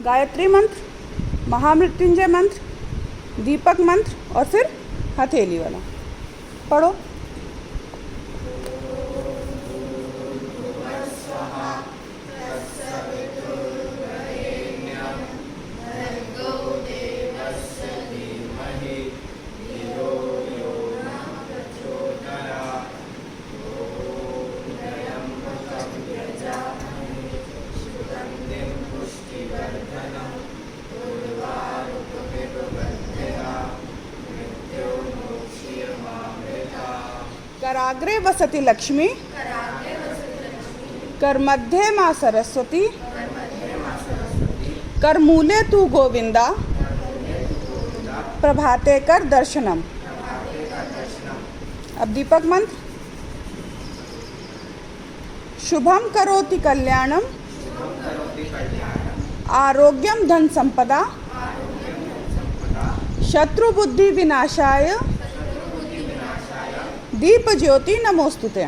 गायत्री मंत्र, महामृत्युंजय मंत्र, दीपक मंत्र और फिर हथेली वाला। पढ़ो। कराग्रे वसति लक्ष्मी, कर मध्य माँ सरस्वती, कर मूले तू गोविंदा, प्रभाते कर दर्शनम। अब दीपक मंत्र। शुभम करोति कल्याणम, आरोग्यम धन संपदा, शत्रु बुद्धि विनाशाय, दीप ज्योति नमोस्तुते।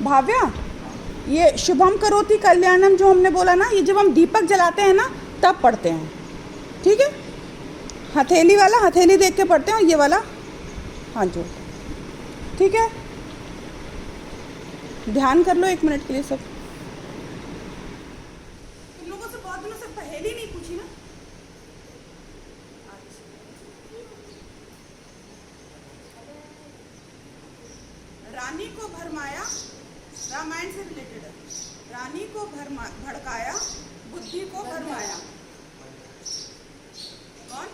भाव्या, ये शुभम करोति कल्याणम जो हमने बोला ना, ये जब हम दीपक जलाते हैं ना तब पढ़ते हैं, ठीक है। हथेली वाला, हथेली देख के पढ़ते हैं, ये वाला हाँ जो, ठीक है। ध्यान कर लो 1 मिनट के लिए सब। तुम लोगों से बहुत दिनों से पहेली नहीं पूछी ना। रानी को भरमाया, रामायण से रिलेटेड है। रानी को भड़काया, बुद्धि को भरमाया। कौन?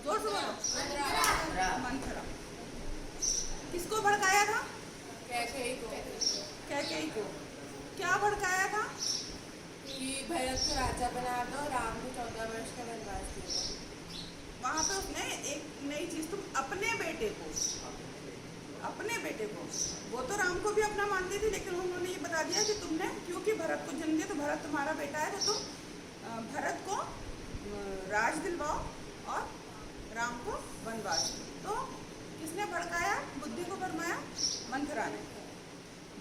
जोर से बोलो। मंथरा। किसको भड़काया था? कैकेयी को। क्या भड़काया था? कि भरत को राजा बना दो, राम को 14 वर्ष का वनवास दे दो। वहाँ पे उसने एक नई चीज, तुम अपने बेटे को, वो तो राम को भी अपना मानती थी, लेकिन उन्होंने ये बता दिया कि तुमने क्योंकि भरत को जन्म दिया तो भरत तुम्हारा बेटा है, तो तुम भरत को राज दिलवाओ और राम को वनवास। तो किसने भड़काया, बुद्धि को भरमाया? मंथरा ने।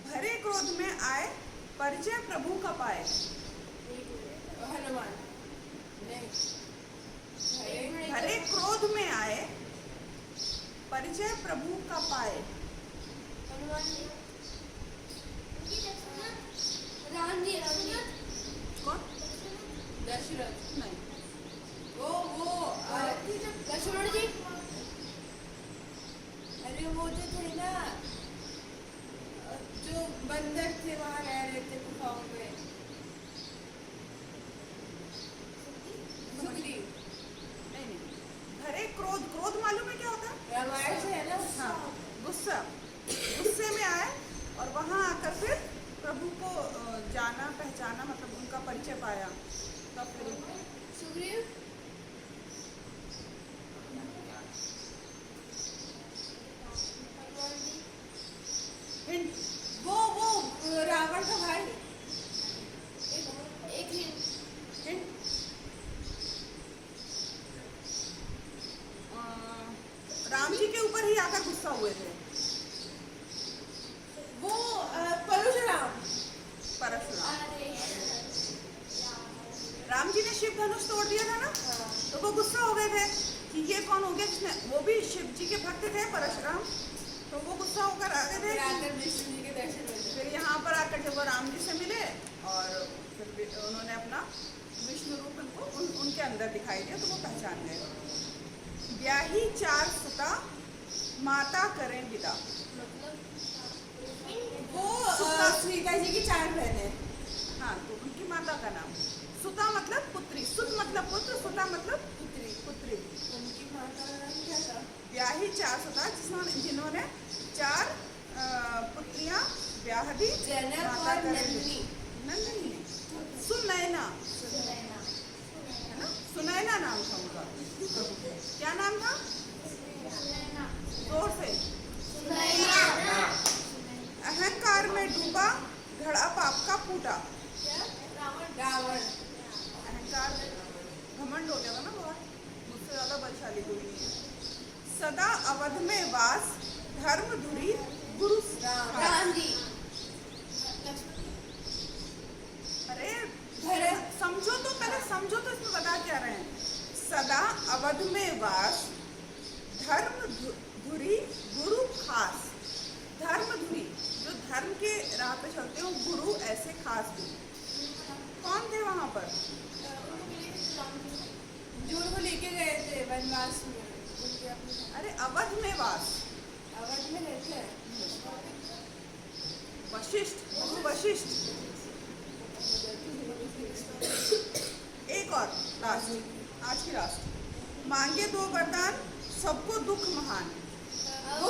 भरे क्रोध में आए, परिचय प्रभु का पाए। हनुमान। भरे क्रोध में आए, परिचय प्रभु का पाए। कौन? दशरथ। नहीं, वो लक्ष्मण जी। अरे वो जो थे ना, जो बंदर थे वहाँ रह रहे थे गुफाओं में। सुग्रीव। नहीं। भरे क्रोध, क्रोध मालूम है क्या होता है? रामायण से है ना। हाँ, गुस्सा। गुस्से में आए और वहाँ आकर फिर प्रभु को जाना, पहचाना, मतलब उनका परिचय पाया। तब फिर सुग्रीव। वो रावण का भाई। एक हिंट। राम जी के ऊपर ही आकर गुस्सा हुए थे। वो परशुराम। राम जी ने शिव धनुष तोड़ दिया था ना, तो वो गुस्सा हो गए थे कि ये कौन हो गया जिसने, वो भी शिव जी के भक्त थे परशुराम, तो वो गुस्सा होकर आ गए थे। विष्णु जी के दर्शन हुए। फिर यहाँ पर आकर जब वो राम जी से मिले और फिर उन्होंने अपना विष्णु रूप उनके अंदर दिखाई दिया, तो वो पहचान गए। ब्याही 4 सुता, माता करें विदा। वो सीता जी की 4 बहनें। हाँ, तो उनकी माता का नाम सुता मतलब पुत्री, सुत मतलब पुत्र, सुता मतलब पुत्री। उनकी माता का नाम क्या था? ब्याही 4 सुता, जिन्होंने 4 पुत्रियां ब्याह दी। जनक और नंदिनी। नंदिनी है, सुनैना है ना, सुनैना नाम था उनका। क्या नाम था? जोर से। अहंकार में डूबा, घड़ा पाप का फूटा। रावण। अहंकार, घमंड हो गया था ना बहुत, मुझसे ज्यादा बलशाली कोई नहीं है। सदा अवध में वास, धर्म धुरी गुरु राम जी। अरे अवध में वास, धर्म धुरी गुरु खास। धर्म धुरी, जो धर्म के राह पे चलते हो, गुरु ऐसे खास गुरु। कौन थे वहाँ पर? जो उनको लेके गए थे वनवास में, उनके अपने। अरे अवध में वास, अवध में रहते हैं वशिष्ठ, गुरु वशिष्ठ। एक और लास्ट, आज की लास्ट। मांगे दो वरदान, सबको दुख महान। वो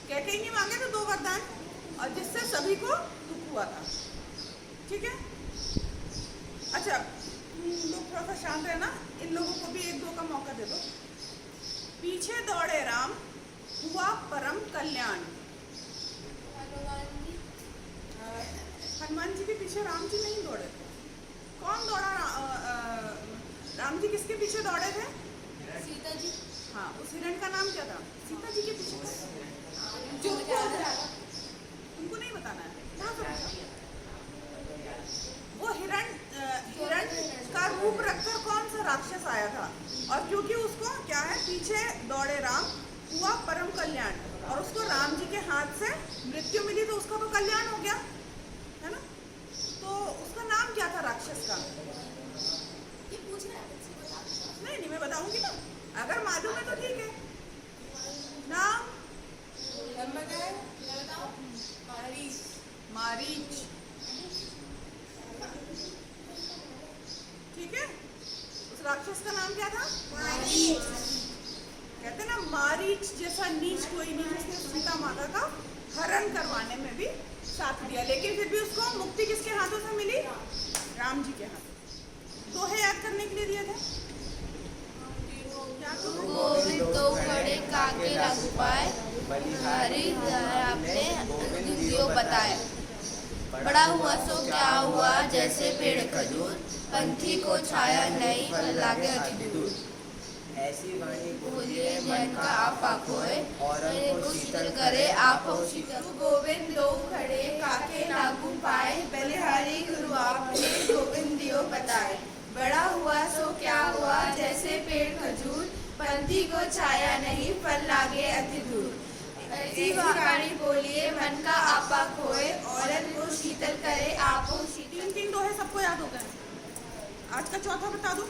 कैकेयी ने मांगे थे 2 वरदान, और जिससे सभी को दुख हुआ था। ठीक है, अच्छा लोग थोड़ा सा शांत रहना, इन लोगों को भी 1-2 का मौका दे दो। पीछे दौड़े राम, हुआ परम कल्याण। हनुमान जी के पीछे राम जी नहीं दौड़े थे। कौन दौड़ा? राम जी किसके पीछे दौड़े थे? सीता जी। हाँ, उस हिरण का नाम क्या था? सीता जी के पीछे जो उनको नहीं बताना है, कहाँ से पूछा? वो हिरण का रूप रखकर कौन सा राक्षस आया था, और क्योंकि उसको क्या है, पीछे दौड़े राम, हुआ परम कल्याण, और उसको राम जी के हाथ से मृत्यु मिली, तो उसका तो कल्याण हो गया, है ना? तो उसका नाम क्या था राक्षस का? ये पूछना है, नहीं, मैं बताऊंगी ना, अगर मालूम है तो ठीक है। नाम मारीच। ठीक है, उस राक्षस का नाम क्या था? मारीच। कहते ना, मारीच जैसा नीच कोई नहीं, जिसने सीता माता का हरण करवाने में भी साथ दिया, लेकिन फिर भी उसको मुक्ति किसके हाथों से मिली? राम जी के हाथों। दोहे याद करने के लिए दिए थे। गोविंद दो खड़े काके लागू पाए, हरि आपने दियो बताए। बड़ा हुआ सो क्या हुआ, जैसे पेड़ खजूर, पंथी को छाया नहीं, फल लागे अति दूर। ऐसी वाणी बोलिए मन का आपा खोए, और को शीतल करे आप हो शीतल। गोविंद दो खड़े काके लागू पाए, बलिहारी गुरु आपने गोविंद दियो बताए। बड़ा हुआ सो क्या हुआ, जैसे पेड़ खजूर, पंथी को छाया नहीं, फल लागे अति दूर। ऐसी वाणी बोलिए मन का आपा खोए, और को शीतल करे आप हो शीतल। 3 दोहे सबको याद हो गए। आज का चौथा बता दो।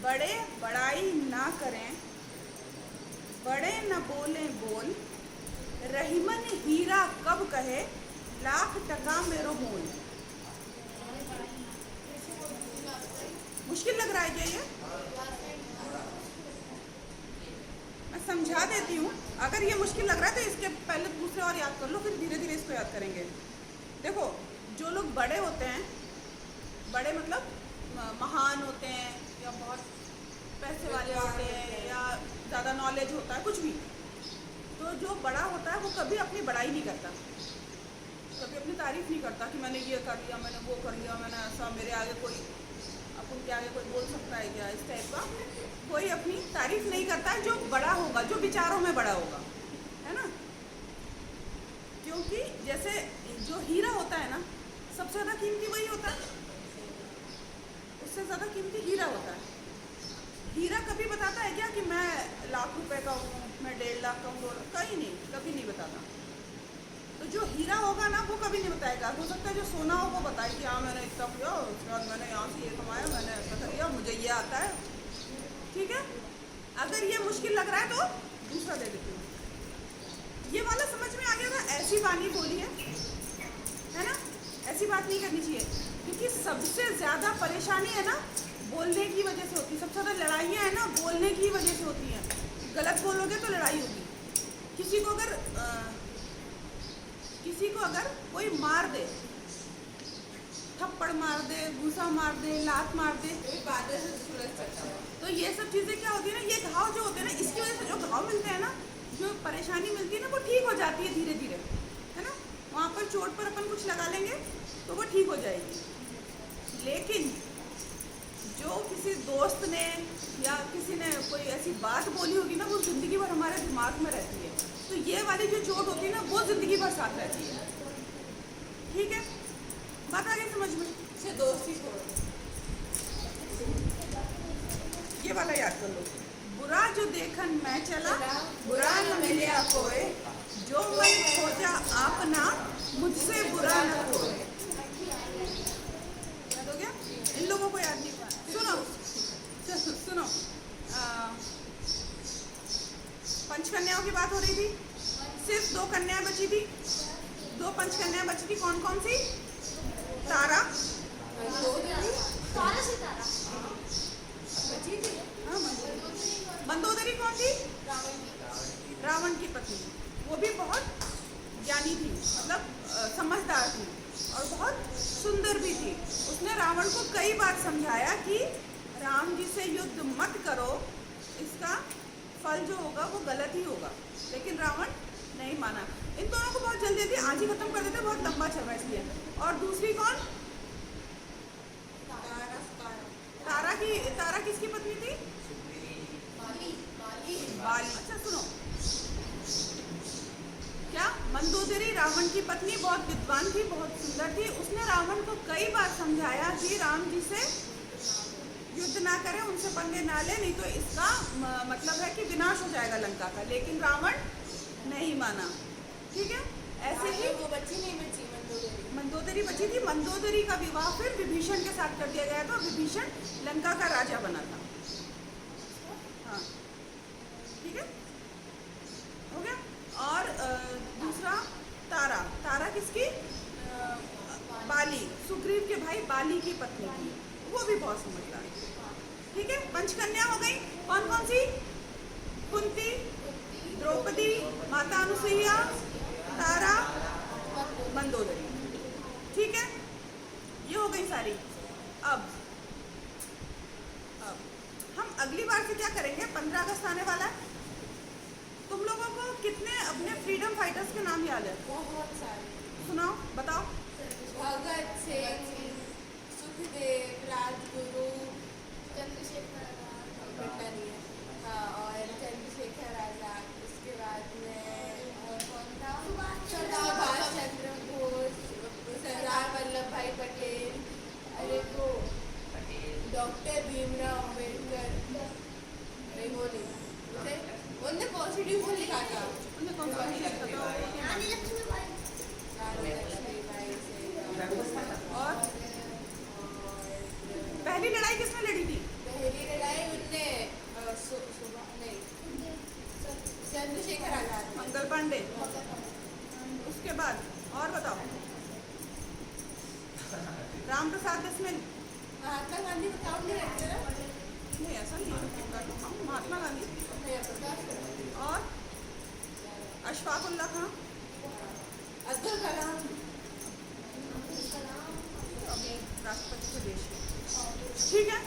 बड़े बड़ाई ना करें, बड़े न बोले बोल, रहीमन हीरा कब कहे, लाख टका मेरो मोल। मुश्किल लग रहा है क्या ये? मैं समझा देती हूँ, अगर ये मुश्किल लग रहा है तो इसके पहले दूसरे और याद कर लो, फिर धीरे धीरे इसको याद करेंगे। देखो, जो लोग बड़े होते हैं, बड़े मतलब महान होते हैं, या बहुत पैसे वाले होते हैं, या ज़्यादा नॉलेज होता है, कुछ भी, तो जो बड़ा होता है वो कभी अपनी बड़ाई नहीं करता, कभी अपनी तारीफ नहीं करता कि मैंने ये कर लिया, मैंने वो कर लिया, मैंने ऐसा, मेरे आगे कोई, अपन के आगे कोई बोल सकता है क्या, इस टाइप का कोई अपनी तारीफ नहीं करता है। जो बड़ा होगा, जो विचारों में बड़ा होगा, है ना? क्योंकि जैसे जो हीरा होता है ना, सबसे ज़्यादा कीमती वही होता है, उससे ज़्यादा कीमती हीरा होता है। हीरा कभी बताता है क्या कि मैं लाख रुपए का हूँ, मैं 1.5 लाख का हूँ? कहीं नहीं, कभी नहीं बताता। तो जो हीरा होगा ना, वो कभी नहीं बताएगा। हो सकता है जो सोना हो वो बताए कि हाँ मैंने इतना किया, उसके बाद मैंने यहाँ से ये कमाया, मैंने ऐसा कर लिया, मुझे ये आता है। ठीक है, अगर ये मुश्किल लग रहा है तो दूसरा दे देती हूँ। ये वाला समझ में आ गया ना? ऐसी वाणी बोली है ना? ऐसी बात नहीं करनी चाहिए, क्योंकि सबसे ज़्यादा परेशानी है ना बोलने की वजह से होती है। सबसे ज़्यादा लड़ाइयाँ है ना बोलने की वजह से होती हैं। गलत बोलोगे तो लड़ाई होगी। किसी को अगर कोई मार दे, थप्पड़ मार दे, घूसा मार दे, लात मार दे, तो ये सब चीज़ें क्या होती है ना, ये घाव जो होते हैं ना, इसकी वजह से जो घाव मिलते हैं ना, जो परेशानी मिलती है ना, वो ठीक हो जाती है धीरे धीरे, है ना? वहाँ पर चोट पर अपन कुछ लगा लेंगे तो वो ठीक हो जाएगी। लेकिन जो किसी दोस्त ने या किसी ने कोई ऐसी बात बोली होगी ना, वो ज़िंदगी भर हमारे दिमाग में रहती है। तो ये वाली जो चोट होती है ना, वो ज़िंदगी भर साथ रहती है। ठीक है, बात आ गई समझ में? से दोस्ती छोड़। ये वाला याद कर लो। बुरा जो देखन मैं चला, बुरा न मिले कोई, जो मन खोजा अपना, मुझसे बुरा न कोई। याद हो गया? इन लोगों को याद नहीं हुआ। सुनो, पंचकन्याओं की बात हो रही थी। सिर्फ 2 कन्याएं बची थी, 2 पंचकन्याएं बची थी। कौन कौन सी? तारा, हाँ, मंदोदरी कौन थी? रावण की पत्नी। वो भी बहुत ज्ञानी थी, मतलब समझदार थी और बहुत सुंदर भी थी। उसने रावण को कई बार समझाया कि राम जी से युद्ध मत करो, इसका फल जो होगा वो गलत ही होगा, लेकिन रावण नहीं माना। इन दोनों को बहुत जल्दी थी, आज ही खत्म कर देते, बहुत लंबा चल रहा है इसलिए। और दूसरी कौन? तारा किसकी पत्नी थी? बाली। अच्छा सुनो, क्या मंदोदरी रावण की पत्नी बहुत विद्वान थी, बहुत सुंदर थी। उसने रावण को कई बार समझाया कि राम जी से युद्ध ना करें, उनसे पंगे ना ले, नहीं तो इसका मतलब है कि विनाश हो जाएगा लंका का, लेकिन रावण नहीं माना। ठीक है, ऐसे ही वो बच्ची नहीं बची मंदोदरी बची थी। मंदोदरी का विवाह फिर विभीषण के साथ कर दिया गया था। विभीषण लंका का राजा बना था। हाँ, ठीक है, हो गया। और दूसरा तारा किसकी? बाली, सुग्रीव के भाई बाली की पत्नी थी। वो भी बहुत समझदार थी। ठीक है, पंचकन्या हो गई। कौन कौन सी? कुंती, द्रौपदी, माता अनुसुईया, तारा, मंदोदरी। ठीक है, ये हो गई सारी। अब हम अगली बार से क्या करेंगे? 15 अगस्त आने वाला है। तुम लोगों को कितने अपने फ्रीडम फाइटर्स के नाम याद है? बहुत सारे। सुनाओ, बताओ। भगत सिंह, सुखदेव, राजगुरु, चंद्रशेखर और चंद्रशेखर आजाद। उसके बाद में और कौन था? सुभाष चंद्र बोस, सरदार वल्लभ भाई पटेल, अरे वो डॉक्टर भीमराव अम्बेडकर। वो नहीं, उनने कॉन्स्टिट्यूशन लिखा था। उन्हें कौन सा लिखा था? रानी लक्ष्मीबाई से। और पहली लड़ाई किसने लड़ी थी? पहली लड़ाई उनने चंद्रशेखर आजाद। मंगल पांडे। उसके बाद और बताओ। राम प्रसाद बिस्मिल। महात्मा गांधी को काउंट नहीं रखते ना? नहीं, ऐसा नहीं है। महात्मा गांधी और अशफाक उल्लाह खां, अब्दुल कलाम, अभी राष्ट्रपति के देश के। ठीक है,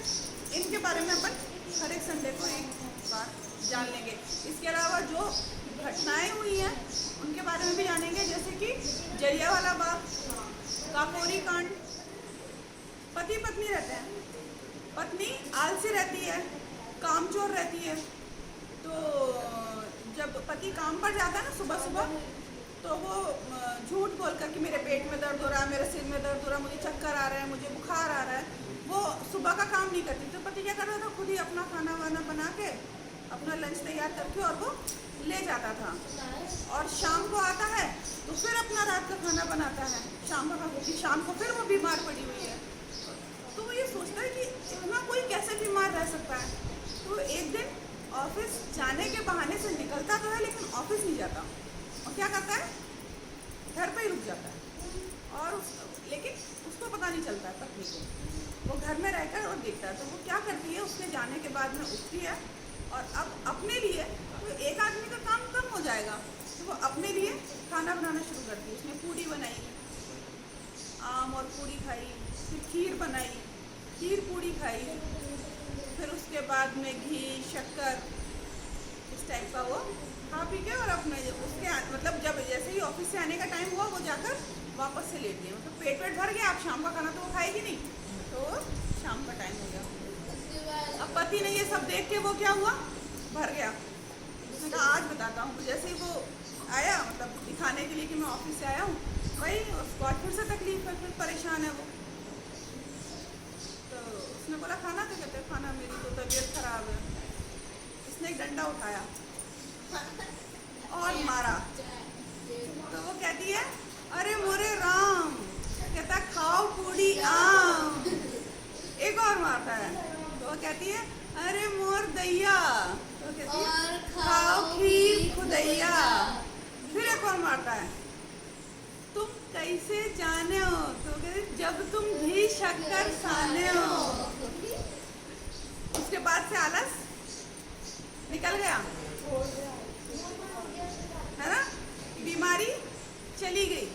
इनके बारे में अपन हर एक संडे को एक बार जान लेंगे। इसके अलावा जो घटनाएं हुई हैं उनके बारे में भी जानेंगे, जैसे कि जलियांवाला बाग, काकोरी कांड। पति पत्नी रहते हैं, पत्नी आलसी रहती है, कामचोर रहती है। तो जब पति काम पर जाता है ना सुबह सुबह, तो वो झूठ बोलकर कि मेरे पेट में दर्द हो रहा है, मेरे सिर में दर्द हो रहा है, मुझे चक्कर आ रहा है, मुझे बुखार आ रहा है, वो सुबह का काम नहीं करती। तो पति क्या कर रहा था? खुद ही अपना खाना वाना बना के, अपना लंच तैयार करके और वो ले जाता था। और शाम को आता है तो फिर अपना रात का खाना बनाता है, शाम को फिर वो बीमार पड़ी हुई है। तो वो ये सोचता है कि इतना कोई कैसे बीमार रह सकता है। तो एक दिन ऑफिस जाने के बहाने से निकलता तो है, लेकिन ऑफिस नहीं जाता और क्या करता है? घर पे ही रुक जाता है। और लेकिन उसको पता नहीं चलता है पत्नी को। वो घर में रहकर और देखता है। तो वो क्या करती है? उसके जाने के बाद में उठती है और अब अपने लिए, तो एक आदमी का काम कम हो जाएगा, तो वो अपने लिए खाना बनाना शुरू करती है। उसने पूड़ी बनाई, आम और पूड़ी खाई, फिर खीर बनाई, खीर पूड़ी खाई, फिर उसके बाद में घी शक्कर इस टाइप का वो खा पी के और अपने उसके मतलब जब जैसे ही ऑफिस से आने का टाइम हुआ वो जाकर वापस से लेट गई। मतलब पेट भर गया, अब शाम का खाना तो वो खाएगी नहीं, तो शाम का टाइम हो गया। अब पति ने ये सब देख के वो क्या हुआ? भर गया। उसने कहा आज बताता हूँ। जैसे ही वो आया, मतलब दिखाने के लिए कि मैं ऑफिस से आया हूँ, वही उसको आज फिर से तकलीफ है, फिर परेशान है वो। तो उसने बोला खाना, तो कहते खाना, मेरी तो तबीयत खराब है। इसने एक डंडा उठाया और मारा। तो वो कहती है अरे मोरे राम, कहता खाओ पूड़ी आम। एक और मारता है तो वो कहती है अरे मोर दैया, तो कहती है खाओ खीर खुदैया। फिर एक और मारता है तुम कैसे जाने हो, तो कहती जब तुम घी शक्कर साने हो। उसके बाद से आलस निकल गया है ना, बीमारी चली गई।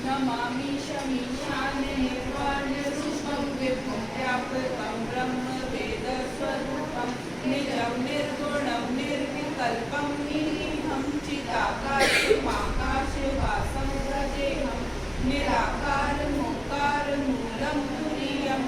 नमामि शमीशाने निर्वाणरूपं विभुं व्यापकं ब्रह्मवेदस्वरूपं निजं निर्गुणं निर्विकल्पं निरीहं चिदाकाशमाकाशवासं व्रजेहं निराकारमोकारमूलं तुरीयं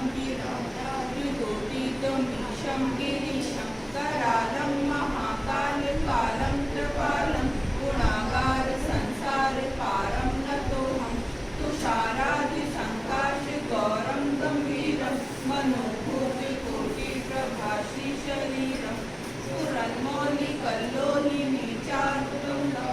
विभूतितमीशं गिरीशं करालं महाकालकालं कृपालं गुणागार संसारपारं नतोऽहं तुषारादिसङ्काश गौरं गम्भीरं मनोभूतिकोटिप्रभाषी शरीरं पुरन्मौलिकल्लोली नीचारुतुण्डं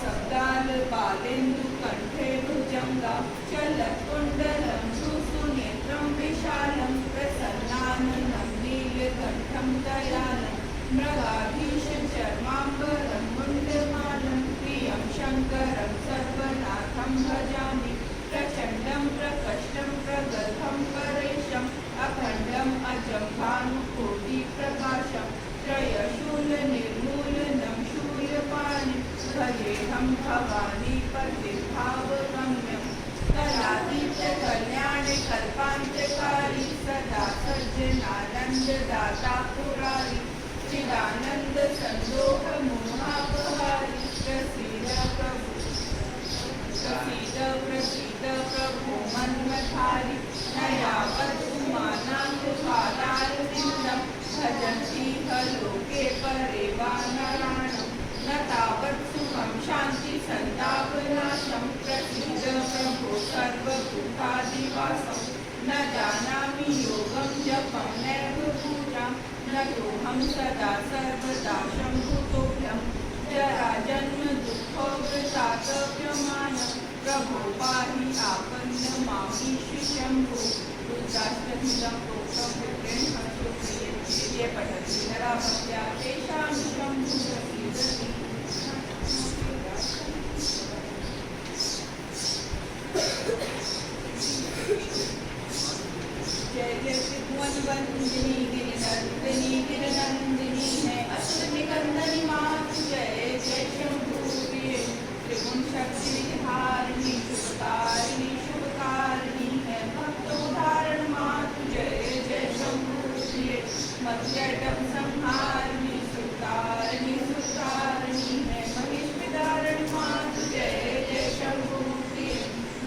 शब्दालबालेन्दुकण्ठे भुजङ्गा चलत्कुण्डलं सुनेत्रं विशालं प्रसन्नाननं नीलकण्ठं दयालं मृगाधीशचर्माम्बरं मुण्डमालं प्रियं शङ्करं सर्वनाथं भजामि प्रचण्डं प्रकष्टं प्रगल्भं परेशम् अखण्डम् अजं भानुकोटिप्रकाशं त्रयशूलनिर्मूलनं शूलपाणिं भजेऽहं भवानी पतिभावगम्यं कलातीतकल्याणे कल्पान्तकारी सदा सज्जनानन्ददाता पुरारी चिदानन्दसन्दोहमोहापहारी वासं न जानामि योगं जपं नैव पूजां नतोऽहं सदा सर्वदा शम्भुतोऽभ्यं जराजन्म दुःखोपतापयमानं प्रभो पाहि आपन्नमामीश शम्भो बुद्धाष्टहितं प्रोक्तं विप्रेण हर्षोप्रिये ये पठन्ति नरा भक्त्या तेषां शम्भुः प्रसीदति। जय जय त्रिभुवन वंदिनी गिरिनर्दिनी गिरनंदिनी है असुर निकंदनी मातु जय जय शंभु प्रिय त्रिभुवन शक्ति विहारिणी शुभकारिणी शुभकारिणी है भक्त उदाहरण मातु जय जय शंभु प्रिय मध्यडम संहारिणी सुतारिणी सुतारिणी है महिष विदारण मातु जय जय शंभु प्रिय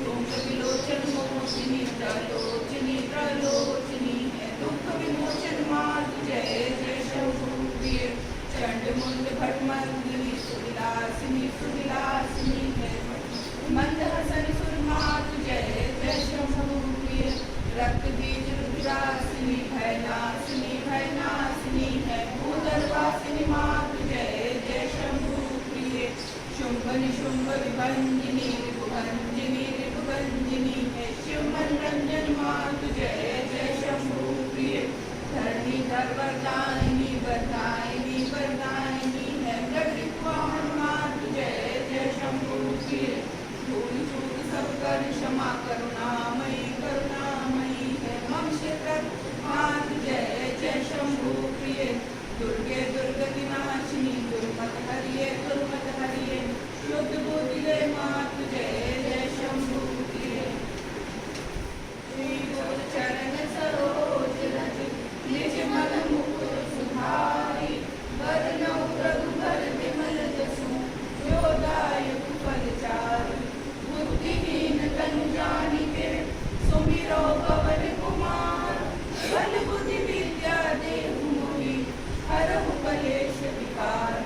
लोक विलोचन मोहिनी प्रलोचनी प्रलोचनी है दुख विमोचन मातु जय जय शंभु प्रिय चंड मुंड भटमर्दिनी सुविलासिनी सुविलासिनी है मंदहसन सुरमातु जय जय शंभु प्रिय रक्त बीज रुद्रासिनी भयनासिनी भयनासिनी है भूदरवासिनी मातु जय जय शंभु प्रिय शुंभ निशुंभ विभंजिनी रिपुभंजिनी रिपुभंजिनी है शिव मनरंजन मातु जय जय शंभु प्रिय धरणी धर वरदायिनी वरदायिनी वरदायिनी है प्रकृतिवाहन मातु जय जय शंभु प्रिय भूल चूक सब कर क्षमा करुणामयी करुणामयी है मम क्षेत्र मातु जय जय शंभु प्रिय दुर्गे दुर्गति नाशिनी दुर्मत हरिये शुद्ध बुद्धि दे मातु जय जय शंभु प्रिय श्री गुरु चरण सरोज रज निज मन मुकुर सुधारी वरनौ रघुबर विमल जसु जो दायक फल चारि बुद्धिहीन तनु जानिके सुमिरो पवन कुमार बल बुद्धि विद्या देहु मोहि हरहु कलेश विकार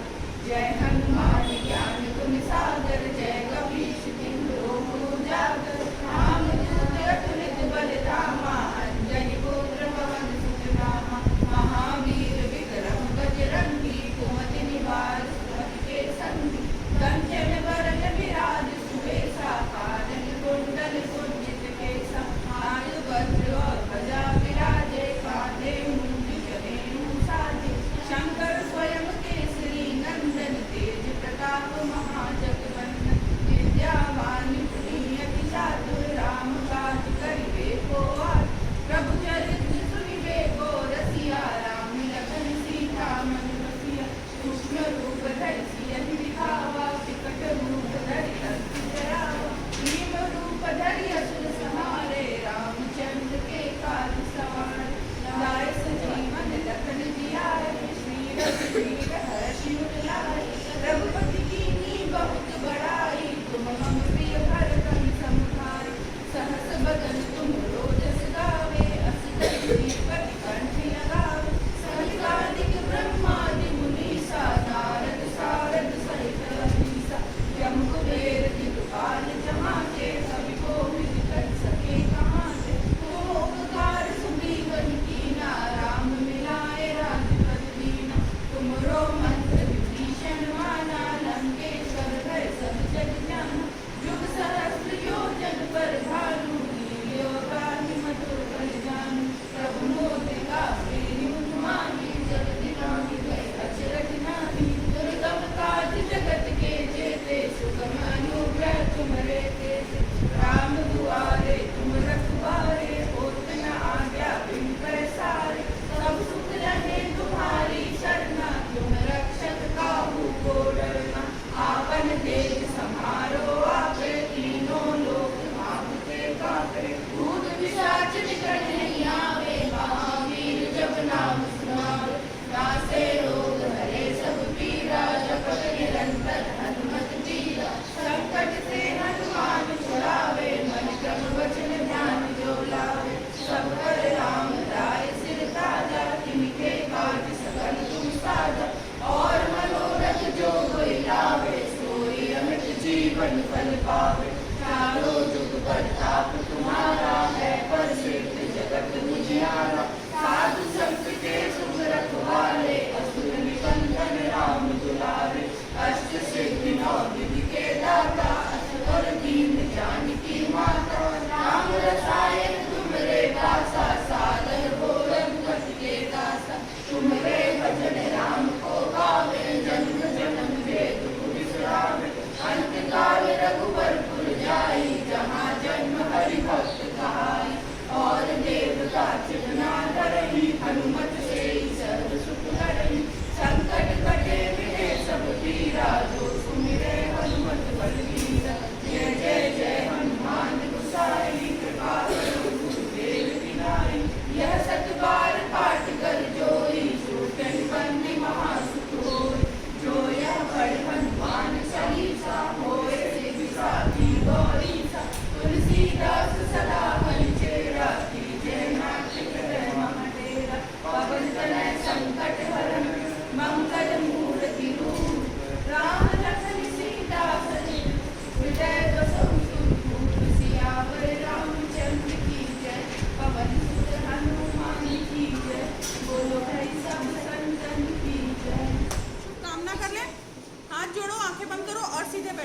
जय हनुमान ज्ञान गुण सागर जय कपीश तिहु लोक उजागर राम दूत अतुलित बल धामा अंजनी पुत्र पवन सुत नामा महावीर विक्रम बजरंगी कुमति निवार सुमति के संगी कंचन वरन विराज सुबेसा कानन कुंडल कुंजित केसा हाथ वज्र और ध्वजा विराजे कांधे मूंज जनेऊ साजे शंकर स्वयं केसरी नंदन तेज प्रताप महाजगवंदन विद्यावान पुनीत चातुर राम काज करिबे को आतुर प्रभु चरित्र सुनिबे को रसिया राम लखन सीता मन बसिया सूक्ष्म रूप धरि सियहि दिखावा विकट रूप धरि लंक जरावा भीम रूप धरि असुर संहारे रामचंद्र के काज सवारे लाए संजीवन लखन जियाए श्री रघुवीर हर्षि उर लाए रघुपति कीन्ही बहुत बड़ाई तुम मम प्रिय भरतम सम भाई सहस बदन तुम रोजस गावे अस कहि पति कंठ लगावे सनकादिक ब्रह्मादि मुनीसा नारद सारद सहित अहिसा यम कुबेर दिगपाल जमाते सभी को विद कर सके कहाँ से तुम उपकार सुग्रीवन कीना राम मिलाए राजपद दीना तुमरो मंत्र विभीषण माना लंकेश्वर भय सब जग जाना युग सहस्र योजन पर भानु लील्यो गाहि मधुर फल जानू प्रभु मोदिका प्रेम माही जग दिलानी गए अचरज नाहि दुर्गम काज जगत के जेते सुगम अनुग्रह तुमरे तेते राम दुआरे तुम रखवारे होत न आज्ञा बिन पैसारे सब सुख रहे तुम्हारी शरणा तुम रक्षक काहू को डरना आपन देश संहारो आपे तीनों लोक आपके कापे भूत पिशाच निकट नहीं आवे महावीर जब नाम सुनावे नासे रोग हरे सब पीरा जपत निरंतर हनुमत बीरा संकट से हनुमान छुड़ावे मन क्रम वचन ध्यान जो लावे सब पर राम राय सिर ताजा तिनके काज सकल तुम साजा और मनोरथ जो कोई लावे सोई अमित जीवन फल पावे चारों जुग परताप तुम्हारा है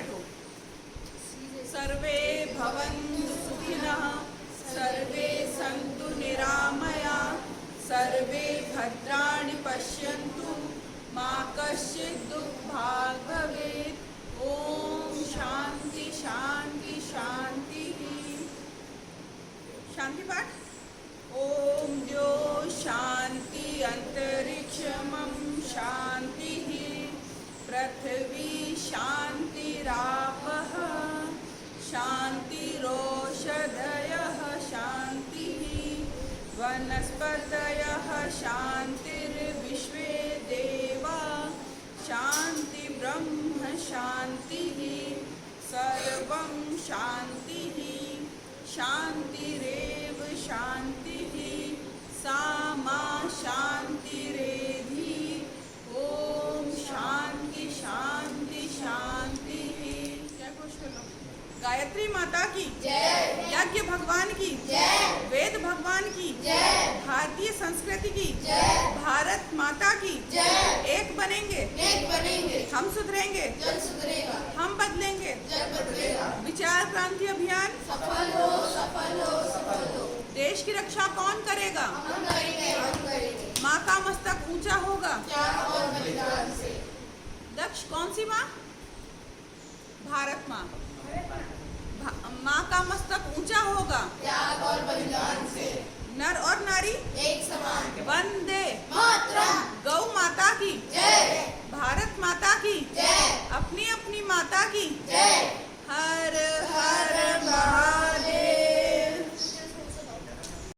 बैठो। सर्वे भवन्तु सुखिनः, सर्वे सन्तु निरामयाः, सर्वे भद्राणि पश्यन्तु, मा कश्चित् दुःखभाग् भवेत्। ओम शांति शांति शांति। शांति पाठ। ओम द्यो शांति अंतरिक्षमं शांति, पृथ्वी शांतिरापः शांतिरोषधयः शांतिः, वनस्पतयः शांतिर्विश्वे देवा शांति ब्रह्म शांतिः, सर्वं शांतिः शांतिरेव शांतिः, सा मा शांतिरेधि। ओम शांति शांति शांति। जय घोष करो। गायत्री माता की जय। यज्ञ भगवान की जय। वेद भगवान की जय। भारतीय संस्कृति की जय। भारत माता की जय। एक बनेंगे, एक बनेंगे, हम सुधरेंगे, जग सुधरेगा, हम बदलेंगे, जग बदलेगा। विचार क्रांति अभियान सफल हो, सफल हो, सफल हो। देश की रक्षा कौन करेगा? हम करेंगे, हम करेंगे। माँ का मस्तक ऊंचा होगा। त्याग और बलिदान से। दक्ष कौन सी माँ? भारत माँ। माँ का मस्तक ऊंचा होगा। त्याग और बलिदान से। नर और नारी एक समान। वंदे